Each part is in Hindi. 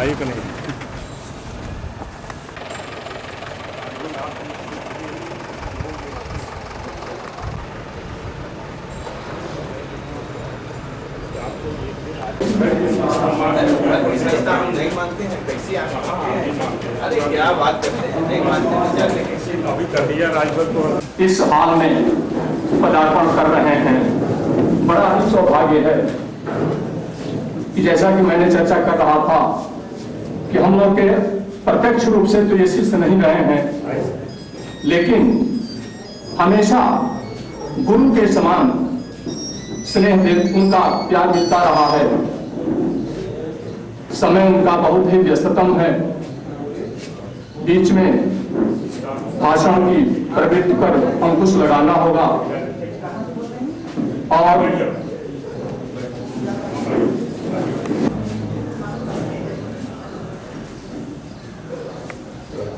आई कि नहीं? हम नहीं मानते हैं, कैसे आप मानते हैं? अरे क्या बात करते हैं, नहीं मानते हैं, जाते कैसे? अभी कर दिया राजभर को। इस हाल में पदार्पण कर रहे हैं। बड़ा ही सौभाग्य है कि जैसा कि मैंने चर्चा कर रहा था कि हम लोग के प्रत्यक्ष रूप से तो ये शिष्य नहीं रहे हैं, लेकिन हमेशा गुरु के समान स्नेह उनका प्यार मिलता रहा है। समय उनका बहुत ही व्यस्ततम है। बीच में भाषण की प्रवृत्ति पर अंकुश लगाना होगा और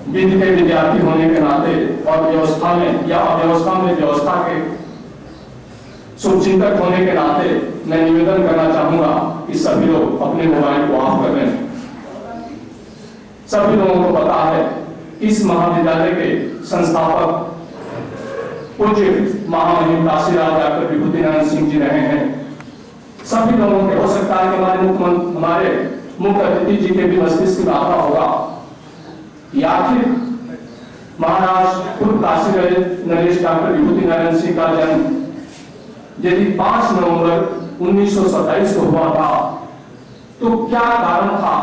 विधि के विद्यार्थी होने के नाते और व्यवस्था में या अव्यवस्था में व्यवस्था के शुभचिंतक होने के नाते मैं निवेदन करना चाहूंगा कि सभी लोग अपने मोबाइल को ऑफ कर दें। सभी लोगों को पता है इस महाविद्यालय के संस्थापक पूज्य महामहिम काशीराज डॉक्टर विभूति नारायण सिंह जी रहे हैं। सभी लोगों के हो सकता है कि हमारे मुख्य अतिथि जी के भी मस्तिष्क में आता होगा कि आखिर महाराज पूर्व काशीराज नरेश डॉक्टर विभूति नारायण सिंह का जन्म यदि 5 नवंबर 1927 को हुआ था तो क्या कारण था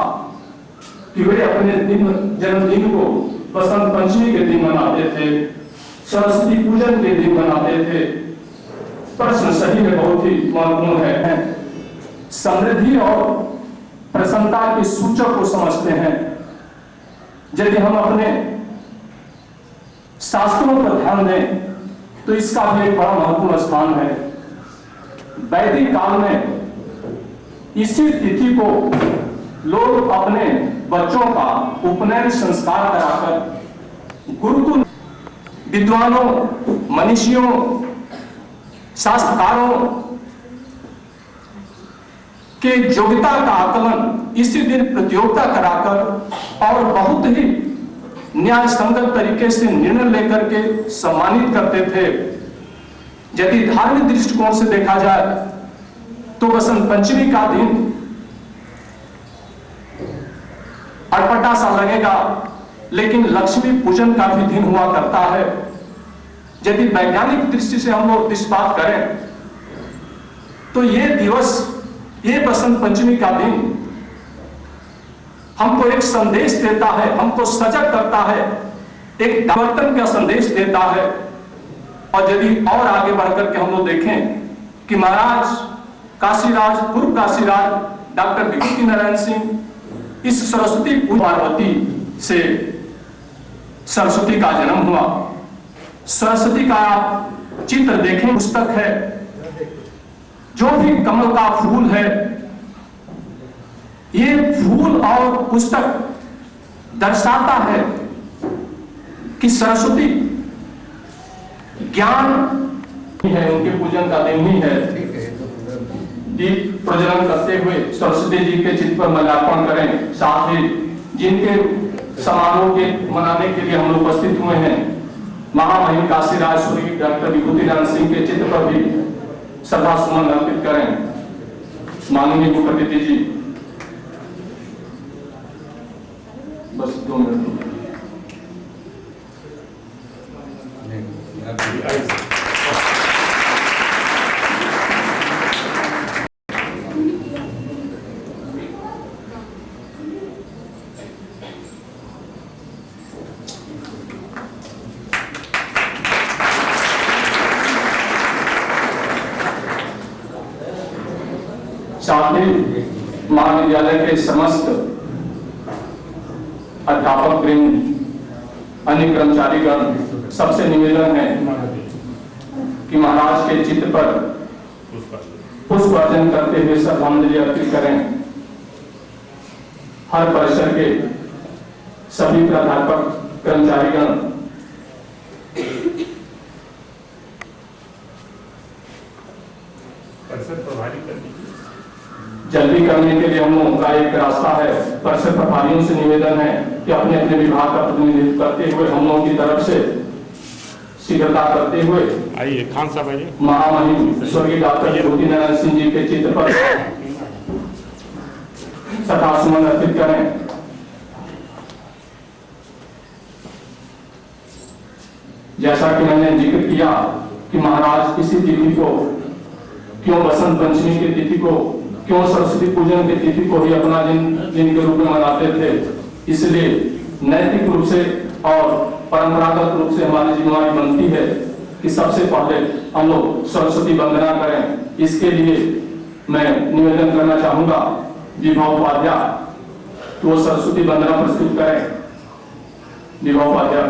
कि वे अपने जन्मदिन को बसंत पंचमी के दिन मनाते थे, सरस्वती पूजन के दिन मनाते थे? प्रश्न सही में बहुत ही महत्वपूर्ण है। समृद्धि और प्रसन्नता के सूचक को समझते हैं। यदि हम अपने शास्त्रों पर ध्यान दें तो इसका भी एक बड़ा महत्वपूर्ण स्थान है। वैदिक काल में इसी तिथि को लोग अपने बच्चों का उपनयन संस्कार कराकर गुरुकुल विद्वानों, मनीषियों, शास्त्रकारों के योग्यता का आकलन इसी दिन प्रतियोगिता कराकर और बहुत ही न्याय संगत तरीके से निर्णय लेकर के सम्मानित करते थे। यदि धार्मिक दृष्टिकोण से देखा जाए तो बसंत पंचमी का दिन अटपटा सा लगेगा, लेकिन लक्ष्मी पूजन का भी दिन हुआ करता है। यदि वैज्ञानिक दृष्टि से हम लोग दृष्टिपात करें तो ये दिवस, ये बसंत पंचमी का दिन हमको एक संदेश देता है, हमको सजग करता है, एक परिवर्तन का संदेश देता है। और यदि और आगे बढ़कर के हम लोग देखें कि महाराज काशीराज, पूर्व काशीराज डॉक्टर विभूति नारायण सिंह इस सरस्वती पार्वती से सरस्वती का जन्म हुआ। सरस्वती का चित्र देखें, पुस्तक है, जो भी कमल का फूल है, ये फूल और पुस्तक दर्शाता है कि सरस्वती ज्ञान है, उनके पूजन का दिन ही है। दीप प्रज्वलन करते हुए सरस्वती जी के चित्र पर माल्यार्पण करें। साथ ही जिनके समारोह के मनाने के लिए हम लोग उपस्थित हुए हैं, महामहिम काशीराज स्वर्गीय डॉक्टर विभूति नारायण सिंह के चित्र पर भी श्रद्धा सुमन अर्पित करें। माननीय मुख्य अतिथि जी, बस 2 मिनट। साथ ही महाविद्यालय के समस्त अध्यापक वृंद, अन्य कर्मचारीगण, सबसे निवेदन है कि महाराज के चित्र पर पुष्प अर्चन करते हुए श्रद्धांजलि अर्पित करें। हर परिसर के सभी प्राध्यापक, कर्मचारीगण जल्दी करने के लिए हम लोगों का एक रास्ता है। परिषद प्रभारियों से निवेदन है कि अपने अपने विभाग का प्रतिनिधित्व करते हुए हम लोगों की तरफ से शीघ्रता करते हुए आइए खान साहब आइए। महामहिम स्वर्गीय डॉक्टर विभूति नारायण सिंह जी के चित्र पर श्रद्धासुमन अर्पित करें। जैसा कि मैंने जिक्र किया कि महाराज इसी तिथि को क्यों बसंत पंचमी की तिथि को क्यों सरस्वती पूजन की तिथि को ही अपना दिन के रूप में मनाते थे, इसलिए नैतिक रूप से और परंपरागत रूप से हमारी जिम्मेदारी बनती है कि सबसे पहले हम लोग सरस्वती वंदना करें। इसके लिए मैं निवेदन करना चाहूंगा विभा उपाध्याय तो वो सरस्वती वंदना प्रस्तुत करें। विभा उपाध्याय।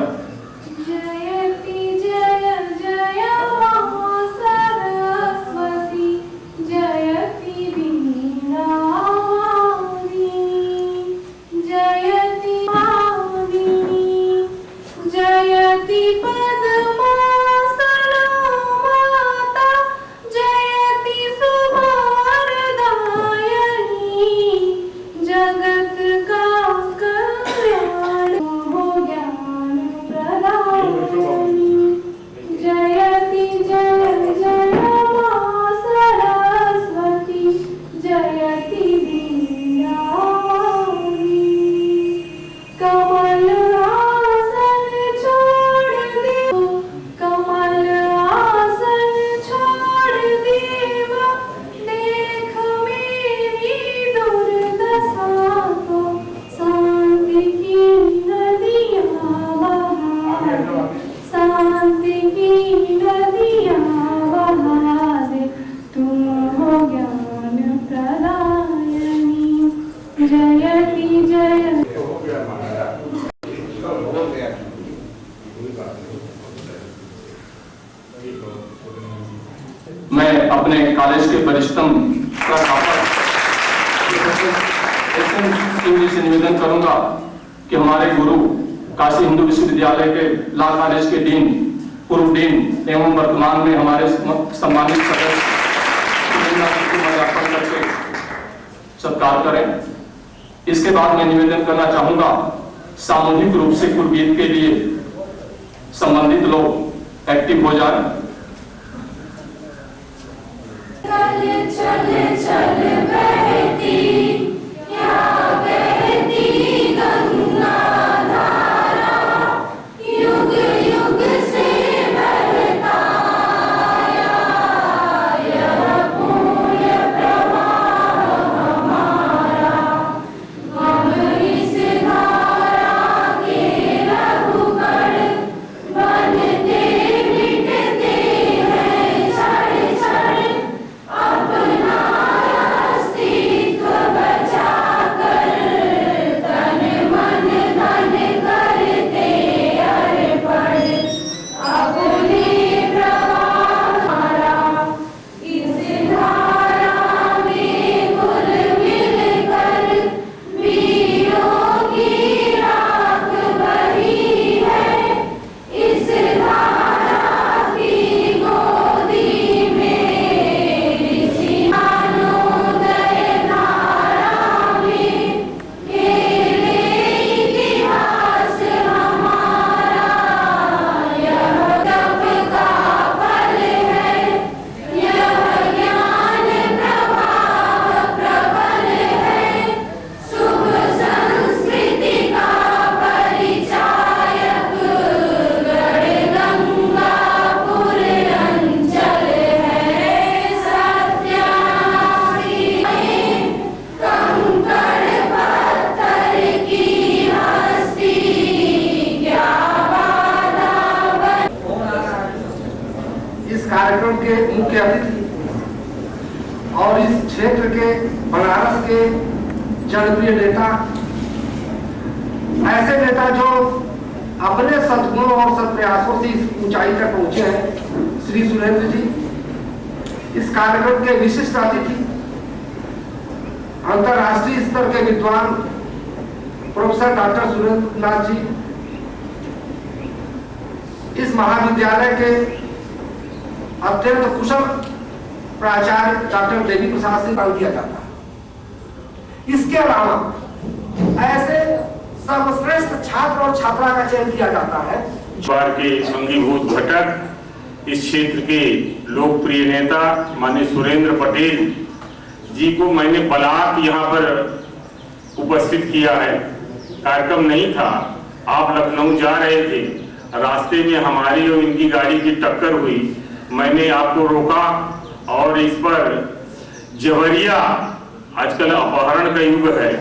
मैं अपने कॉलेज के वरिष्ठतम प्राध्यापक सिंह जी से निवेदन करूंगा कि हमारे गुरु काशी हिंदू विश्वविद्यालय के लॉ कॉलेज के डीन, पूर्व डीन एवं वर्तमान में हमारे सम्मानित सदस्य करके सत्कार करें। इसके बाद मैं निवेदन करना चाहूंगा सामूहिक रूप से कुलगीत के लिए संबंधित लोग एक्टिव हो जाएं। चल चल बहती क्या बहती गंगा धारा, युग युग से बहता यह पुण्य प्रवाह हमारा। हम इस धारा के रघुगण बनते मिटते हैं क्षण क्षण, अपना अस्तित्व बचाकर तन मन धन करते अर्पण। अपने प्रवाह इस धारा में घुल मिलकर वीरों की राख बही है। इस धारा की गोदी में ऋषियानोदय धारा में खेले इतिहास हमारा। यह तप का फल है, यह ज्ञान प्रवाह प्रबल है। शुभ संस्कृति का परिचायक गढ़ गंगापुर अंचल है। सत्यासी कंकड़ पत्थर की हस्ती, क्या बाधा इस कार्यक्रम के मुख्य अतिथि और इस क्षेत्र के बनारस के जनप्रिय नेता, ऐसे नेता जो अपने सद्गुणों और सत्प्रयासों से इस ऊंचाई तक पहुंचे हैं, श्री सुरेंद्र जी। इस कार्यक्रम के विशिष्ट अतिथि अंतर्राष्ट्रीय स्तर के विद्वान प्रोफेसर डॉक्टर सुरेंद्र नाथ जी। इस महाविद्यालय के अत्यंत कुशल प्राचार्य डॉक्टर देवी प्रसाद से नाम दिया जाता है। इसके अलावा ऐसे सर्वश्रेष्ठ छात्र और छात्रा का चयन किया जाता है। बार के अंगीभूत घटक इस क्षेत्र के लोकप्रिय नेता माननीय सुरेंद्र पटेल जी को मैंने बलात् यहाँ पर उपस्थित किया है। कार्यक्रम नहीं था, आप लखनऊ जा रहे थे, रास्ते में हमारी और इनकी गाड़ी की टक्कर हुई। मैंने आपको रोका और इस पर जबरिया, आजकल अपहरण का युग है,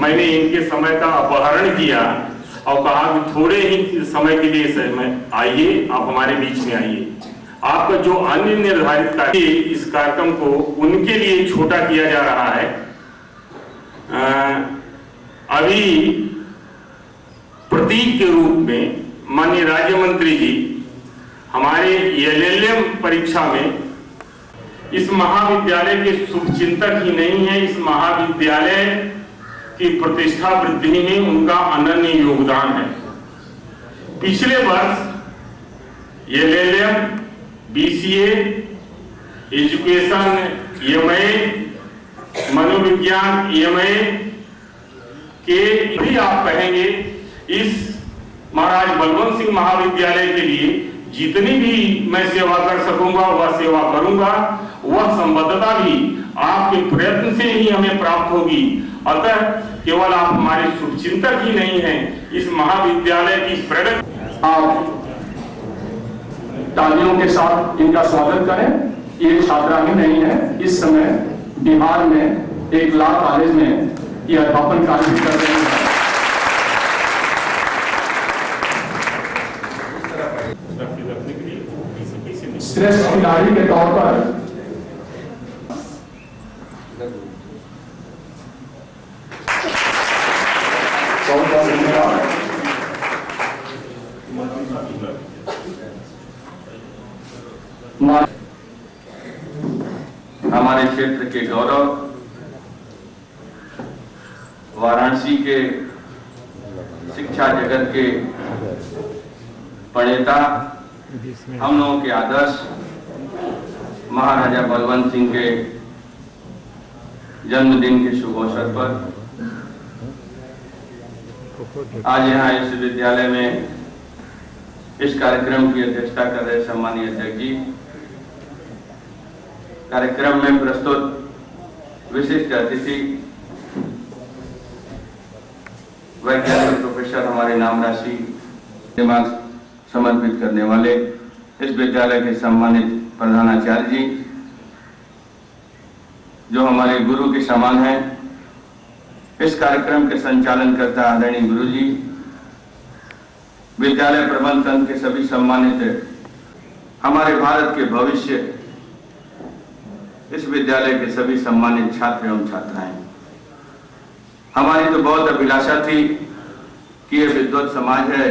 मैंने इनके समय का अपहरण किया और कहा कि थोड़े ही समय के लिए समय आइए, आप हमारे बीच में आइए। आपका जो अन्य निर्धारित कार्य, इस कार्यक्रम को उनके लिए छोटा किया जा रहा है। अभी प्रतीक के रूप में माननीय राज्य मंत्री जी हमारे LLM परीक्षा में इस महाविद्यालय के शुभचिंतक ही नहीं है, इस महाविद्यालय की प्रतिष्ठा वृद्धि में उनका अनन्य योगदान है। पिछले वर्ष LLM, BCA, एजुकेशन EMA, मनोविज्ञान EMA के भी आप कहेंगे इस महाराज बलवंत सिंह महाविद्यालय के लिए जितनी भी मैं सेवा कर सकूंगा वह सेवा करूंगा। वह संबद्धता भी आपके प्रयत्न से ही हमें प्राप्त होगी। अतः केवल आप हमारे शुभचिंतक ही नहीं हैं, इस महाविद्यालय की प्रगति। आप तालियों के साथ इनका स्वागत करें। ये छात्रा ही नहीं है, इस समय बिहार में एक लॉ कॉलेज में ये अध्यापन कार्य भी कर रहे हैं। श्रेष्ठ खिलाड़ी के तौर पर हमारे क्षेत्र के गौरव, वाराणसी के शिक्षा जगत के प्रणेता, हम लोगों के आदर्श महाराजा बलवंत सिंह के जन्मदिन के शुभ अवसर पर आज यहाँ इस विद्यालय में इस कार्यक्रम की अध्यक्षता कर रहे सम्मानीय अध्यक्ष जी, कार्यक्रम में प्रस्तुत विशिष्ट अतिथि वैज्ञानिक प्रोफेसर, हमारे नाम राशि दिमाग समर्पित करने वाले इस विद्यालय के सम्मानित प्रधानाचार्य जी, जो हमारे गुरु के समान हैं, इस कार्यक्रम के संचालन करता आदरणीय गुरु जी, विद्यालय प्रबंध तंत्र के सभी सम्मानित, हमारे भारत के भविष्य, इस विद्यालय के सभी सम्मानित छात्र एवं छात्राएं। हमारी तो बहुत अभिलाषा थी कि यह विद्वत समाज है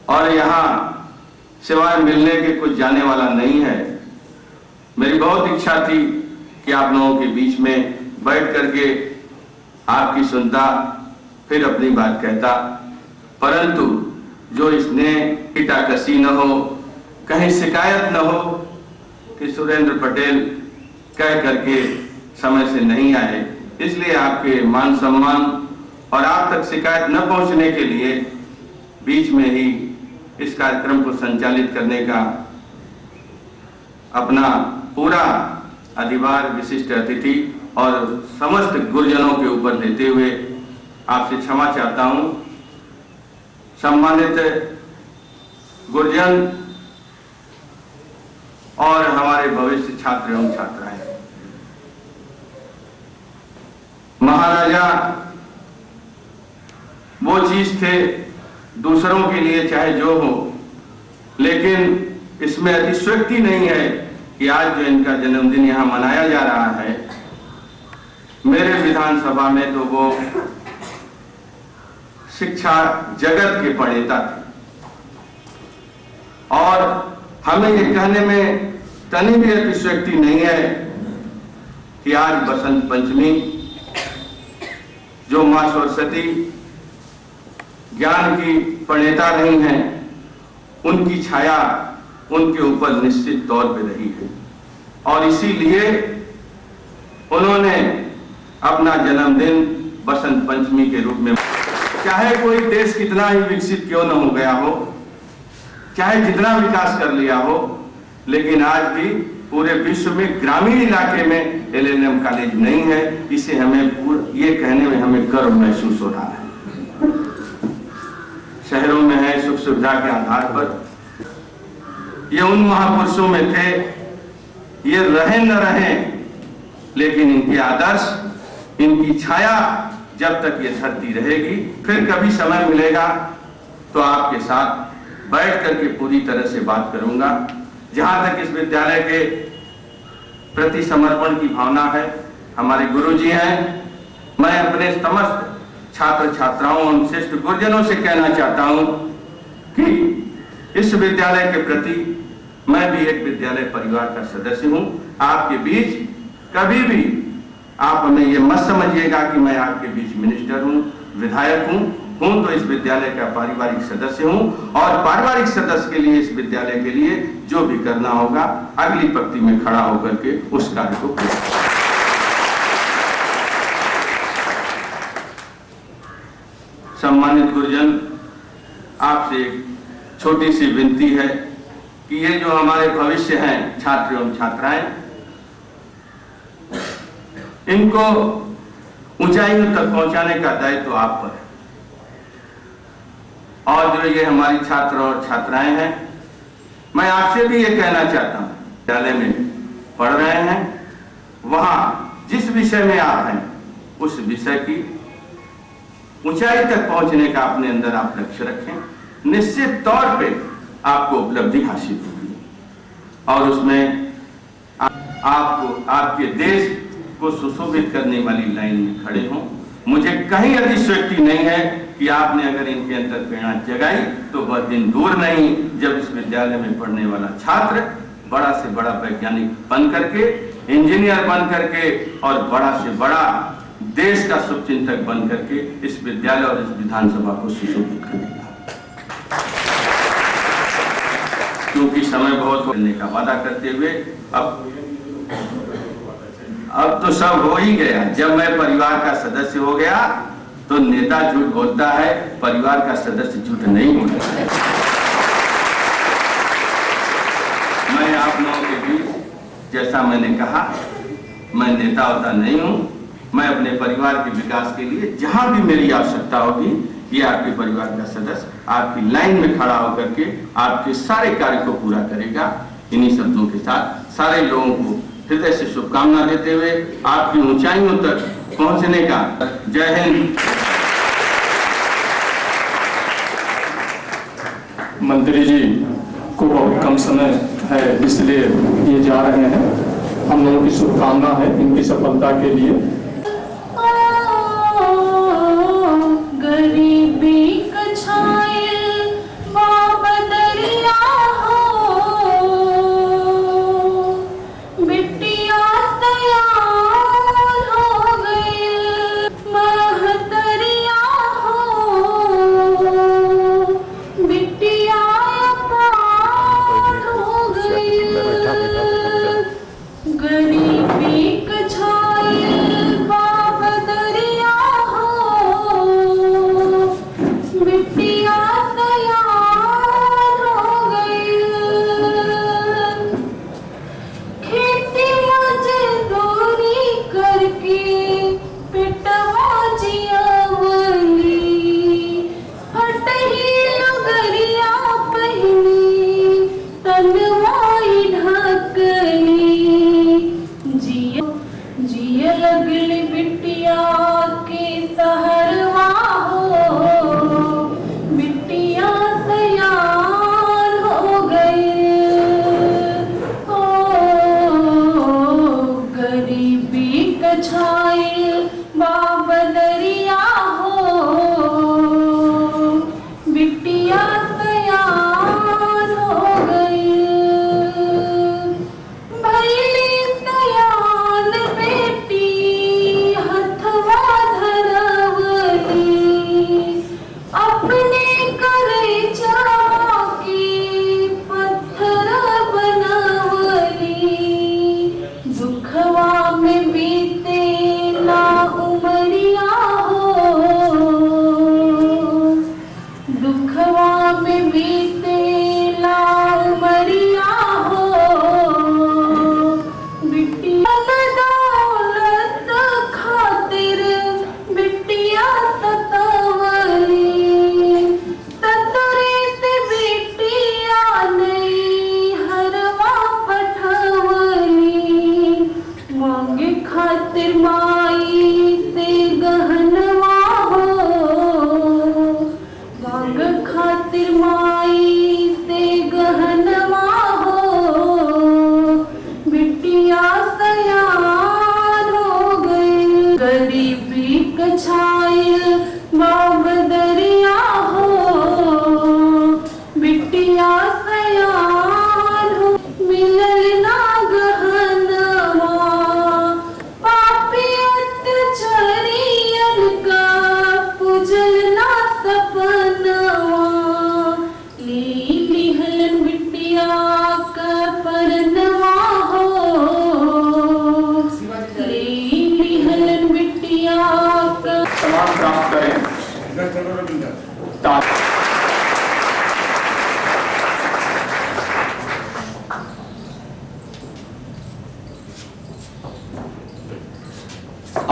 और यहाँ सिवाय मिलने के कुछ जाने वाला नहीं है। मेरी बहुत इच्छा थी कि आप लोगों के बीच में बैठ करके आपकी सुनता, फिर अपनी बात कहता, परंतु जो इसने कीटाकसी न हो, कहीं शिकायत न हो कि सुरेंद्र पटेल कह करके समय से नहीं आए, इसलिए आपके मान सम्मान और आप तक शिकायत न पहुंचने के लिए बीच में ही इस कार्यक्रम को संचालित करने का अपना पूरा अधिभार विशिष्ट अतिथि और समस्त गुरुजनों के ऊपर देते हुए आपसे क्षमा चाहता हूं। सम्मानित गुरुजन और हमारे भविष्य छात्र एवं छात्राएं, महाराजा वो चीज थे दूसरों के लिए चाहे जो हो, लेकिन इसमें अतिशयोक्ति नहीं है कि आज जो इनका जन्मदिन यहाँ मनाया जा रहा है, मेरे विधानसभा में तो वो शिक्षा जगत के प्रणेता थे और हमें ये कहने में तनी भी अतिशयोक्ति नहीं है कि आज बसंत पंचमी, जो मां सरस्वती ज्ञान की प्रणेता रही हैं, उनकी छाया उनके ऊपर निश्चित तौर पे रही है और इसीलिए उन्होंने अपना जन्मदिन बसंत पंचमी के रूप में, चाहे कोई देश कितना ही विकसित क्यों न हो गया हो, चाहे जितना विकास कर लिया हो, लेकिन आज भी पूरे विश्व में ग्रामीण इलाके में एलएनएम कॉलेज नहीं है। इसे हमें ये कहने में हमें गर्व महसूस हो रहा है। शहरों में है सुख सुविधा के आधार पर। ये उन महापुरुषों में थे, ये रहे न रहे, लेकिन इनके आदर्श, इनकी छाया जब तक ये धरती रहेगी, फिर कभी समय मिलेगा तो आपके साथ बैठ करके पूरी तरह से बात करूंगा। जहां तक इस विद्यालय के प्रति समर्पण की भावना है, हमारे गुरुजी हैं, मैं अपने समस्त छात्र छात्राओं और श्रेष्ठ गुरुजनों से कहना चाहता हूं कि इस विद्यालय के प्रति मैं भी एक विद्यालय परिवार का सदस्य हूं। आपके बीच कभी भी आप हमें ये मत समझिएगा कि मैं आपके बीच मिनिस्टर हूं, विधायक हूं तो इस विद्यालय का पारिवारिक सदस्य हूं, और पारिवारिक सदस्य के लिए, इस विद्यालय के लिए जो भी करना होगा अगली पंक्ति में खड़ा होकर के उस कार्य को करें। सम्मानित गुरुजन, आपसे एक छोटी सी विनती है कि ये जो हमारे भविष्य हैं छात्र एवं छात्राएं, इनको ऊंचाइयों तक पहुंचाने का दायित्व तो आप पर है। और जो ये हमारी छात्र और छात्राएं हैं, मैं आपसे भी ये कहना चाहता हूं, विद्यालय में पढ़ रहे हैं, वहां जिस विषय में आप हैं उस विषय की ऊंचाई तक पहुंचने का अपने अंदर आप लक्ष्य रखें। निश्चित तौर पे आपको उपलब्धि हासिल होगी और उसमें आपको आपके देश को सुशोभित करने वाली लाइन में खड़े हों। मुझे कहीं अतिशयोक्ति नहीं है कि आपने अगर इनके अंदर प्रेरणा जगाई तो वह दिन दूर नहीं जब इस विद्यालय में पढ़ने वाला छात्र बड़ा से बड़ा वैज्ञानिक बन करके, इंजीनियर बन करके और बड़ा से बड़ा देश का शुभचिंतक बन करके इस विद्यालय और इस विधानसभा को सुशोभित करेगा। क्योंकि समय बहुत होने का वादा करते हुए अब तो सब हो ही गया। जब मैं परिवार का सदस्य हो गया तो नेता झूठ बोलता है, परिवार का सदस्य झूठ नहीं बोलता है। मैं आप लोगों के बीच, जैसा मैंने कहा, मैं नेता होता नहीं हूं। मैं अपने परिवार के विकास के लिए जहां भी मेरी आवश्यकता होगी, ये आपके परिवार का सदस्य आपकी लाइन में खड़ा होकर के आपके सारे कार्य को पूरा करेगा। इन्हीं शब्दों के साथ सारे लोगों को हृदय से शुभकामना देते हुए आपकी ऊंचाइयों तक पहुंचने का, जय हिंद। मंत्री जी को बहुत कम समय है, इसलिए ये जा रहे हैं। हम लोगों की शुभकामना है इनकी सफलता के लिए। गरीबी कछायल बाबा दरिया हो, बिटिया तैयार हो गई महतरिया हो, बिटिया पार हो गई। गरीबी कछायल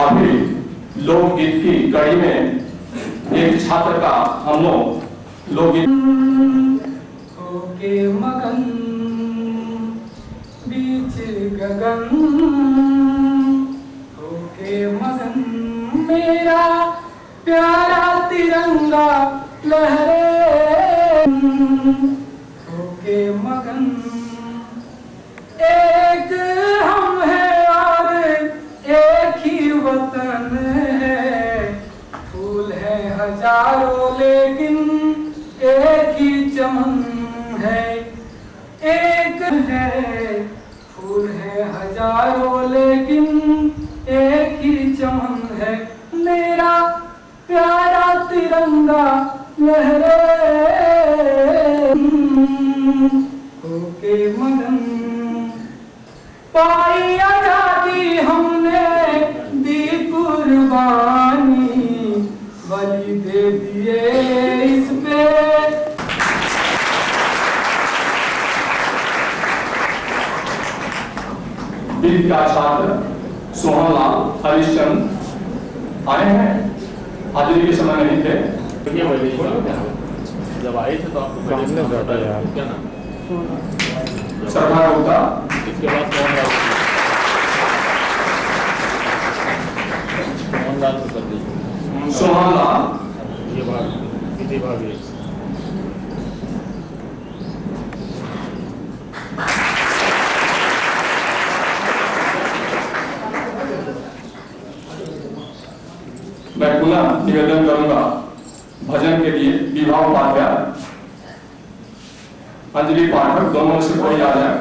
अभी लोकगीत की कड़ी में एक छात्र का हम लोग लोकगीत होके मगन बीच गगन होके मगन मेरा प्यारा तिरंगा लहरे होके मगन एक हम हैं और एक ही वतन है फूल है हजारों लेकिन एक ही चमन है एक है फूल है हजारों लेकिन एक ही चमन है मेरा प्यारा तिरंगा लहरे होके मगन पाई आजादी हमने दी कुर्बानी बलि दे दिए इस पे बीत का छात्र सोहनलाल हरिश्चंद आए हैं, हाजिरी के समय नहीं थे। जब आए थे तो आपको सामने बैठा यार क्या नाम सरदार गुप्ता, इसके बाद मोहनलाल को कर दीजिए। सोहनलाल ये बात कितनी भागी मैं पुनः निवेदन करूंगा भजन के लिए विभा उपाध्याय, अंजलि पाठक दोनों में से कोई आ जाए।